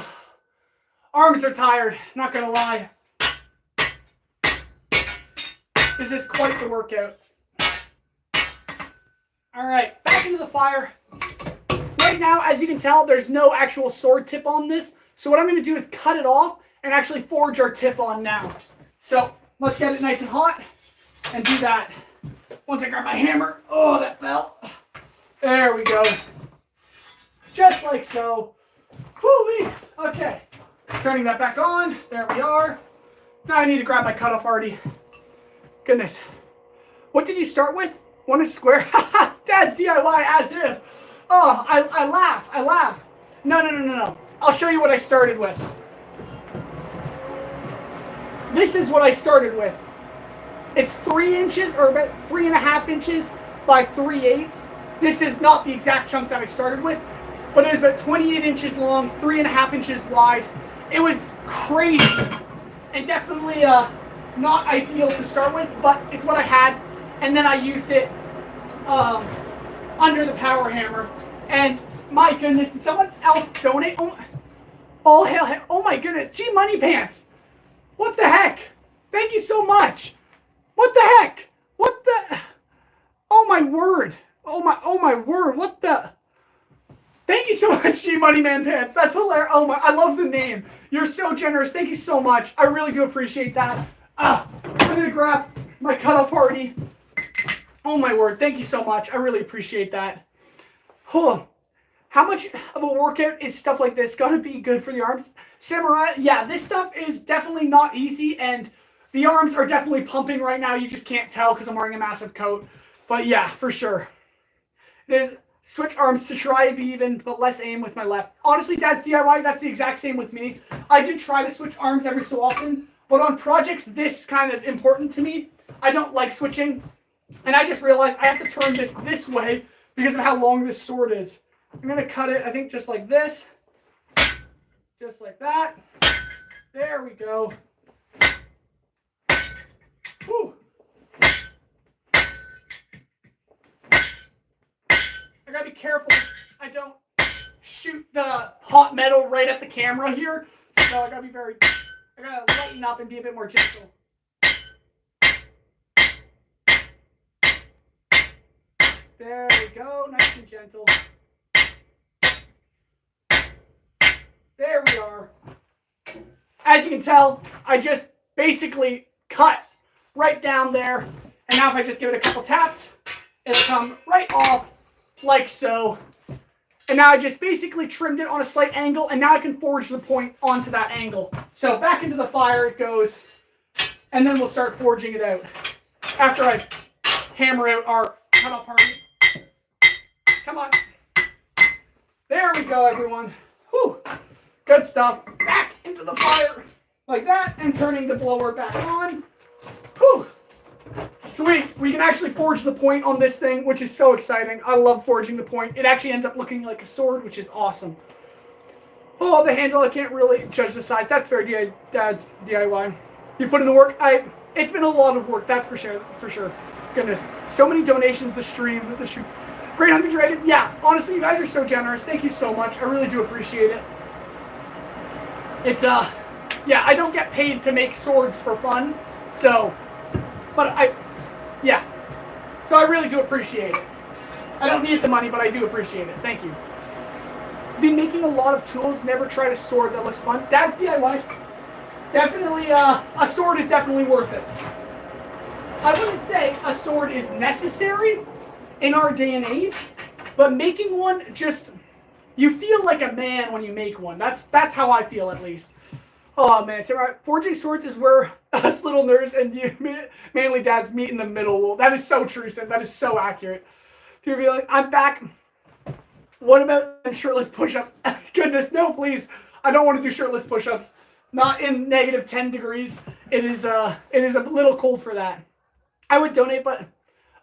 Arms are tired, not gonna lie. This is quite the workout. All right, back into the fire. Right now, as you can tell, there's no actual sword tip on this. So what I'm gonna do is cut it off and actually forge our tip on now. So let's get it nice and hot and do that. Once I grab my hammer, oh, that fell. There we go. Just like so. Woo-wee. Okay. Turning that back on. There we are. Now I need to grab my cutoff already. Goodness. What did you start with? One is square? Dad's DIY as if. Oh, I laugh. No. I'll show you what I started with. This is what I started with. It's 3 inches, or about 3.5 inches by 3/8. This is not the exact chunk that I started with, but it was about 28 inches long, 3.5 inches wide. It was crazy, and definitely not ideal to start with, but it's what I had. And then I used it under the power hammer. And my goodness, did someone else donate? Oh hell! Oh my goodness, G Money Pants. What the heck? Thank you so much. What the heck? What the? Oh my word. Oh my word. What the? Thank you so much, G Money Man Pants. That's hilarious. Oh my, I love the name. You're so generous. Thank you so much. I really do appreciate that. I'm gonna grab my cutoff hardy. Oh my word. Thank you so much. I really appreciate that. Huh. How much of a workout is stuff like this gonna be good for the arms? Samurai, yeah, this stuff is definitely not easy, and the arms are definitely pumping right now. You just can't tell because I'm wearing a massive coat. But yeah, for sure. It is switch arms to try to be even, but less aim with my left. Honestly, Dad's DIY, that's the exact same with me. I do try to switch arms every so often, but on projects this kind of important to me, I don't like switching. And I just realized I have to turn this way because of how long this sword is. I'm going to cut it, I think, just like this. Just like that. There we go. Whew. I gotta be careful I don't shoot the hot metal right at the camera here. So I gotta lighten up and be a bit more gentle. There we go, nice and gentle. There we are. As you can tell, I just basically cut right down there. And now if I just give it a couple taps, it'll come right off like so. And now I just basically trimmed it on a slight angle, and now I can forge the point onto that angle. So back into the fire it goes, and then we'll start forging it out. After I hammer out our cutoff hardy. Come on. There we go, everyone. Whew. Good stuff. Back into the fire like that, and turning the blower back on. Whew. Sweet. We can actually forge the point on this thing, which is so exciting. I love forging the point. It actually ends up looking like a sword, which is awesome. Oh, the handle, I can't really judge the size. That's fair, Dad's DIY. You put in the work? It's been a lot of work, that's for sure. Goodness. So many donations, the stream. Great Hungry Dragon. Yeah, honestly, you guys are so generous. Thank you so much. I really do appreciate it. It's, yeah, I don't get paid to make swords for fun, so, but yeah. So I really do appreciate it. I don't need the money, but I do appreciate it. Thank you. Been making a lot of tools, never tried a sword that looks fun. Dad's DIY. Definitely, a sword is definitely worth it. I wouldn't say a sword is necessary in our day and age, but making one just, you feel like a man when you make one. That's how I feel, at least. Oh man, so forging swords is where us little nerds and you manly dads meet in the middle. That is so true, Sim. That is so accurate. If you're feeling, I'm back. What about shirtless push-ups? Goodness, no, please. I don't want to do shirtless push-ups. Not in negative 10 degrees. It is a little cold for that. I would donate, but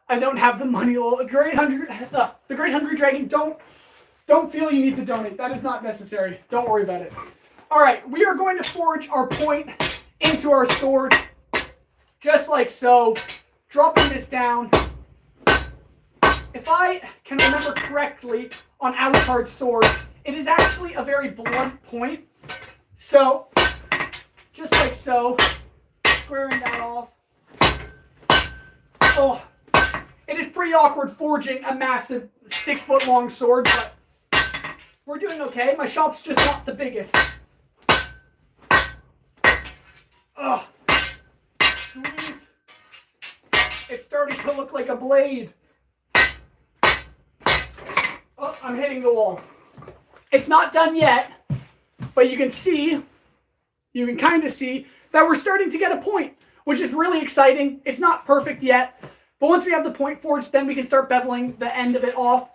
I don't have the money. The Great Hungry Dragon, don't feel you need to donate. That is not necessary. Don't worry about it. All right, we are going to forge our point into our sword, just like so. Dropping this down. If I can remember correctly, on Alucard's sword, it is actually a very blunt point. So, just like so, squaring that off. Oh, it is pretty awkward forging a massive 6-foot-long sword, but we're doing okay. My shop's just not the biggest. Oh, sweet. It's starting to look like a blade. Oh, I'm hitting the wall. It's not done yet, but you can kind of see that we're starting to get a point, which is really exciting. It's not perfect yet, But once we have the point forged, then we can start beveling the end of it off.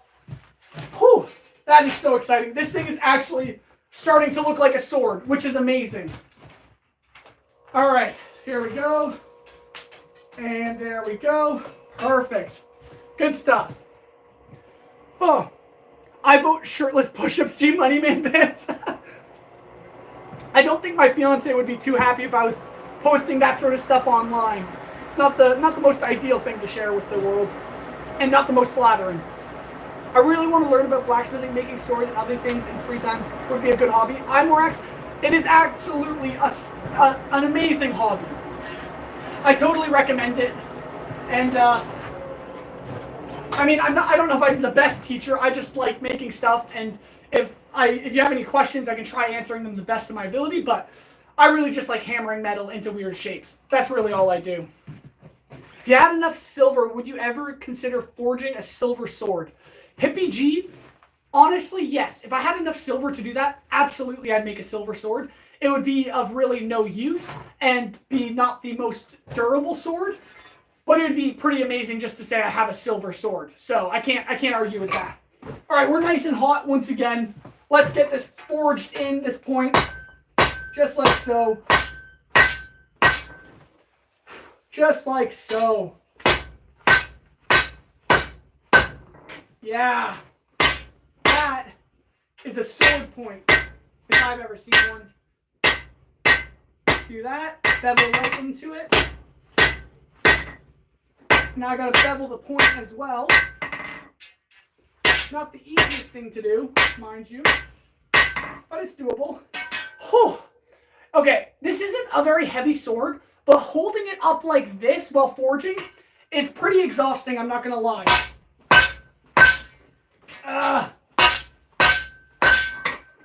Whew, that is so exciting. This thing is actually starting to look like a sword, which is amazing. All right, here we go. And there we go. Perfect. Good stuff. Oh, I vote shirtless push-ups, G-Money Man pants. I don't think my fiance would be too happy if I was posting that sort of stuff online. It's not the most ideal thing to share with the world, and not the most flattering. I really want to learn about blacksmithing, making swords, and other things in free time. Would be a good hobby. It is absolutely an amazing hobby. I totally recommend it, and I mean, I don't know if I'm the best teacher. I just like making stuff, and if you have any questions, I can try answering them the best of my ability. But I really just like hammering metal into weird shapes. That's really all I do. If you had enough silver, would you ever consider forging a silver sword? Hippie G, honestly, yes. If I had enough silver to do that, absolutely I'd make a silver sword. It would be of really no use and be not the most durable sword, but it would be pretty amazing just to say I have a silver sword. So I can't argue with that. All right, we're nice and hot once again. Let's get this forged in this point, just like so. Just like so. Yeah. That is a sword point, if I've ever seen one. Do that, bevel right into it. Now I gotta bevel the point as well. Not the easiest thing to do, mind you, but it's doable. Whew. Okay, this isn't a very heavy sword, but holding it up like this while forging is pretty exhausting, I'm not gonna lie.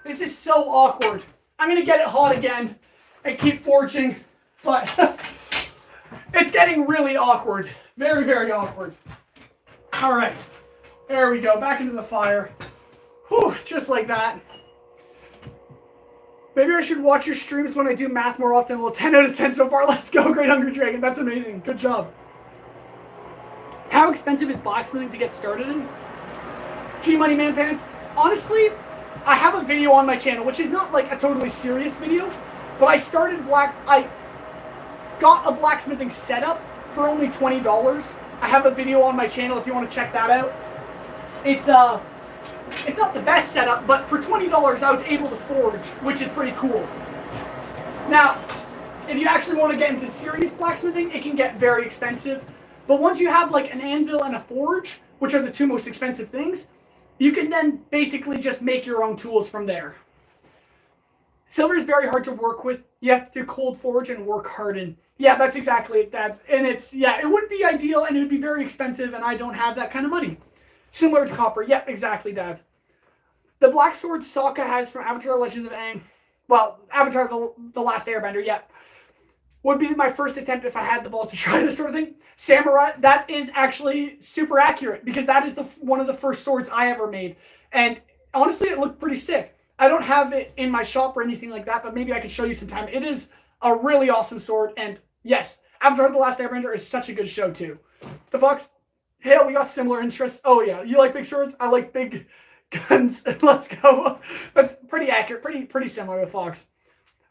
This is so awkward. I'm gonna get it hot again and keep forging, but it's getting really awkward. Very, very awkward. All right, there we go, back into the fire. Whew, just like that. Maybe I should watch your streams when I do math more often. Well, 10 out of 10 so far. Let's go, Great Hungry Dragon. That's amazing. Good job. How expensive is blacksmithing to get started in? G-Money Man Pants. Honestly, I have a video on my channel, which is not like a totally serious video, but I got a blacksmithing setup for only $20. I have a video on my channel if you want to check that out. It's not the best setup, but for $20 I was able to forge, which is pretty cool. Now, if you actually want to get into serious blacksmithing, it can get very expensive. But once you have like an anvil and a forge, which are the two most expensive things, you can then basically just make your own tools from there. Silver is very hard to work with. You have to do cold forge and work harden. Yeah, that's exactly it. It wouldn't be ideal and it would be very expensive, and I don't have that kind of money. Similar to copper. Yep, exactly, Dad. The black sword Sokka has from Avatar Legend of Aang. Well, Avatar the Last Airbender, yep. Would be my first attempt if I had the balls to try this sort of thing. Samurai, that is actually super accurate because that is one of the first swords I ever made. And honestly, it looked pretty sick. I don't have it in my shop or anything like that, but maybe I could show you sometime. It is a really awesome sword. And yes, Avatar the Last Airbender is such a good show too. The Fox, hey, we got similar interests. Oh yeah, you like big swords? I like big guns. Let's go. That's pretty accurate, pretty similar to Fox.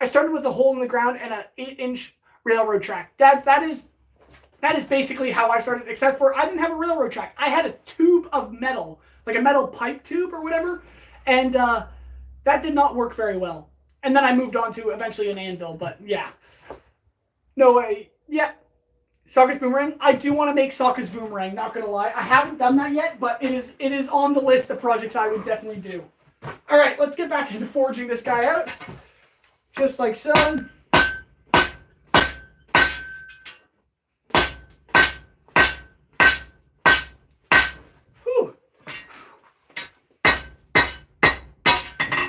I started with a hole in the ground and an 8-inch railroad track. Dad, that is basically how I started, except for I didn't have a railroad track. I had a tube of metal, like a metal pipe tube or whatever, and that did not work very well. And then I moved on to eventually an anvil, but yeah. No way. Yeah. Sokka's Boomerang. I do want to make Sokka's Boomerang, not gonna lie. I haven't done that yet, but it is on the list of projects I would definitely do. Alright, let's get back into forging this guy out. Just like so. Whew.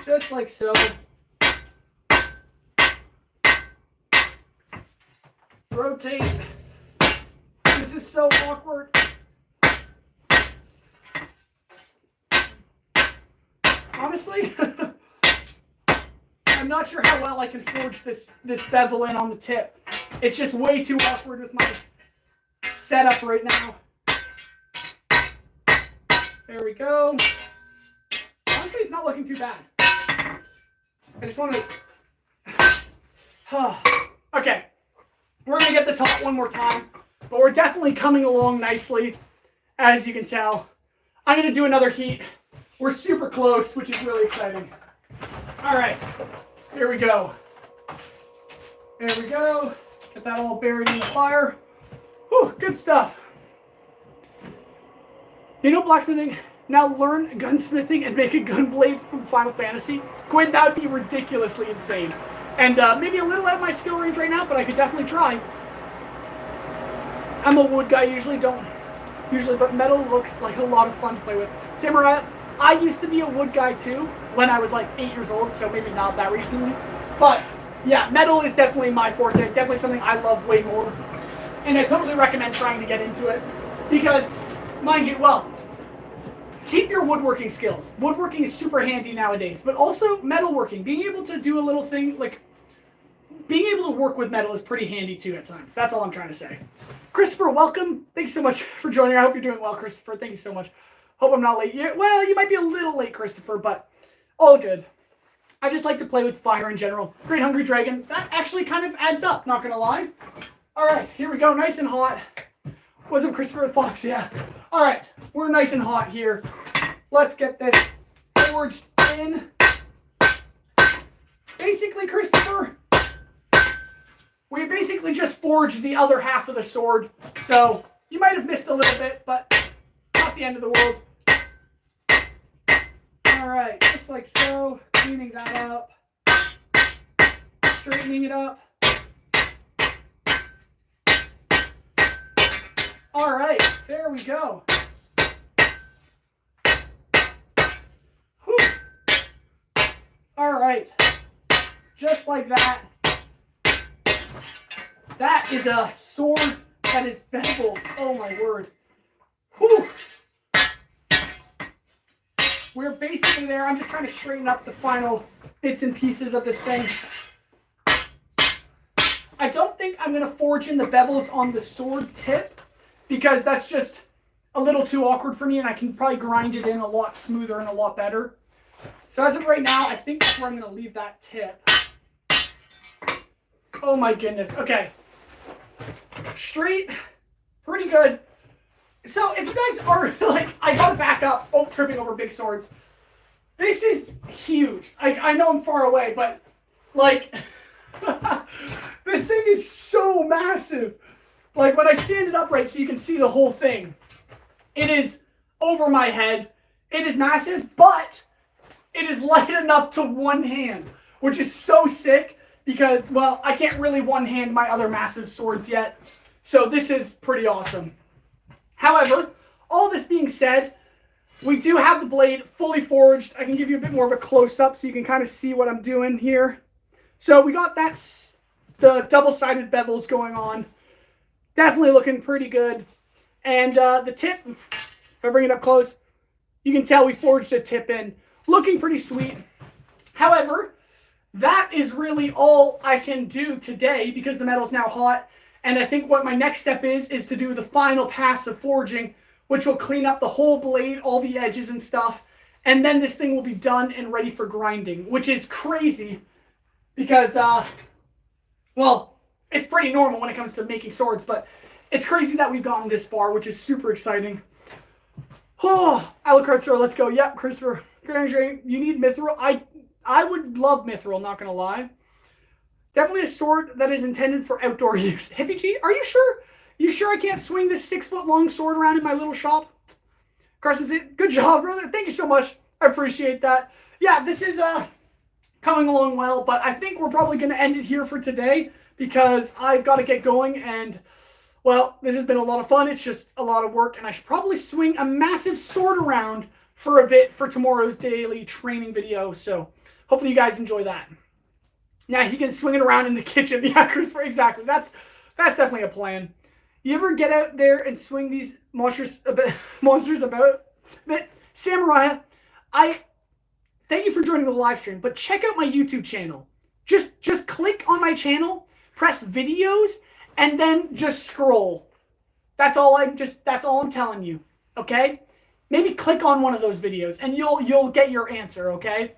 Just like so. Rotate. This is so awkward. Honestly, I'm not sure how well I can forge this bevel in on the tip. It's just way too awkward with my setup right now. There we go. Honestly, it's not looking too bad. I just want to... Okay. We're going to get this hot one more time. But we're definitely coming along nicely, as you can tell. I'm going to do another heat. We're super close, which is really exciting. All right. Here we go. There we go. Get that all buried in the fire. Whew, good stuff. You know blacksmithing? Now learn gunsmithing and make a gun blade from Final Fantasy. Quinn, that would be ridiculously insane. And maybe a little out of my skill range right now, but I could definitely try. I'm a wood guy, but metal looks like a lot of fun to play with. Samurai, I used to be a wood guy too when I was like 8 years old, so maybe not that recently. But yeah, metal is definitely my forte, definitely something I love way more. And I totally recommend trying to get into it because, mind you, well, keep your woodworking skills. Woodworking is super handy nowadays, but also metalworking. Being able to do a little thing, like, being able to work with metal is pretty handy too at times. That's all I'm trying to say. Christopher, welcome. Thanks so much for joining. I hope you're doing well, Christopher. Thank you so much. Hope I'm not late. Well, you might be a little late, Christopher, but all good. I just like to play with fire in general. Great Hungry Dragon. That actually kind of adds up, not going to lie. All right, here we go. Nice and hot. Was it Christopher Fox? Yeah. All right, we're nice and hot here. Let's get this forged in. Basically, Christopher, we basically just forged the other half of the sword. So you might have missed a little bit, but not the end of the world. All right, just like so. Cleaning that up. Straightening it up. All right, there we go. Whew. All right, just like that. That is a sword that is beveled. Oh my word. Whew. We're basically there. I'm just trying to straighten up the final bits and pieces of this thing. I don't think I'm going to forge in the bevels on the sword tip because that's just a little too awkward for me and I can probably grind it in a lot smoother and a lot better. So as of right now, I think that's where I'm going to leave that tip. Oh my goodness. Okay. Straight. Pretty good. So if you guys are like, I gotta back up. Oh, tripping over big swords. This is huge. I know I'm far away, but like, this thing is so massive. Like when I stand it upright so you can see the whole thing, it is over my head. It is massive, but it is light enough to one hand, which is so sick because, well, I can't really one hand my other massive swords yet. So this is pretty awesome. However, all this being said, we do have the blade fully forged. I can give you a bit more of a close-up so you can kind of see what I'm doing here. So we got the double-sided bevels going on. Definitely looking pretty good. And the tip, if I bring it up close, you can tell we forged a tip in. Looking pretty sweet. However, that is really all I can do today because the metal's now hot. And I think what my next step is to do the final pass of forging, which will clean up the whole blade, all the edges and stuff. And then this thing will be done and ready for grinding, which is crazy because, well, it's pretty normal when it comes to making swords, but it's crazy that we've gotten this far, which is super exciting. Oh, Alucards, sir, let's go. Yep, Christopher. You need mithril. I would love mithril, not going to lie. Definitely a sword that is intended for outdoor use. Hippie G, are you sure? You sure I can't swing this 6-foot-long sword around in my little shop? Carson, good job, brother. Thank you so much. I appreciate that. Yeah, this is coming along well, but I think we're probably going to end it here for today because I've got to get going and, well, this has been a lot of fun. It's just a lot of work, and I should probably swing a massive sword around for a bit for tomorrow's daily training video, so hopefully you guys enjoy that. Now he can swing it around in the kitchen. Yeah, Christopher, exactly. That's definitely a plan. You ever get out there and swing these monsters about? But Samurai, I thank you for joining the live stream, but check out my YouTube channel. Just click on my channel, press videos, and then just scroll. That's all I'm telling you. Okay? maybe click on one of those videos and you'll get your answer, okay?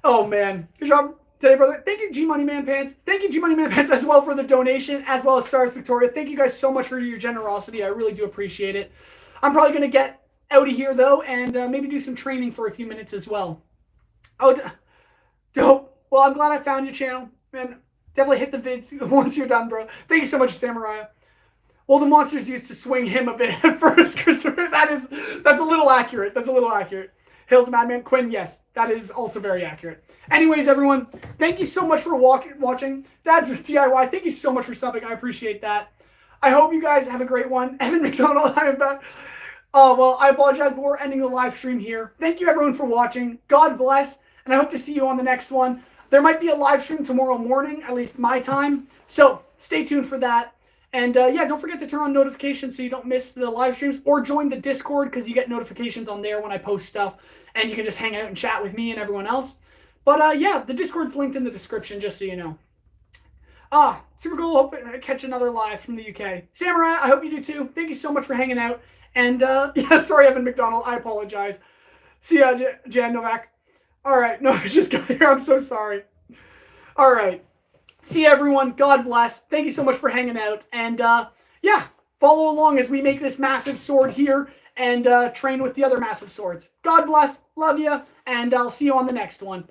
Oh man, good job today, brother. Thank you, G Money Man Pants. Thank you, G Money Man Pants, as well for the donation, as well as Stars Victoria. Thank you guys so much for your generosity. I really do appreciate it. I'm probably going to get out of here, though, and maybe do some training for a few minutes as well. Oh, dope. Well, I'm glad I found your channel. Man, definitely hit the vids once you're done, bro. Thank you so much, Samurai. Well, the monsters used to swing him a bit at first, Christopher. That's a little accurate. That's a little accurate. Hills Madman Quinn, yes, that is also very accurate. Anyways, everyone, thank you so much for watching. Dad's with DIY. Thank you so much for subbing. I appreciate that. I hope you guys have a great one. Evan McDonald, I am back. Oh, well, I apologize, but we're ending the live stream here. Thank you, everyone, for watching. God bless, and I hope to see you on the next one. There might be a live stream tomorrow morning, at least my time, so stay tuned for that. And yeah, don't forget to turn on notifications so you don't miss the live streams, or join the Discord because you get notifications on there when I post stuff, and you can just hang out and chat with me and everyone else. But yeah, the Discord's linked in the description, just so you know. Super cool. Hope I catch another live from the UK. Samurai, I hope you do too. Thank you so much for hanging out. And yeah, sorry, Evan McDonald. I apologize. See ya, Jan Novak. All right. No, I just got here. I'm so sorry. All right. See you, everyone. God bless. Thank you so much for hanging out. And yeah, follow along as we make this massive sword here and train with the other massive swords. God bless. Love you. And I'll see you on the next one.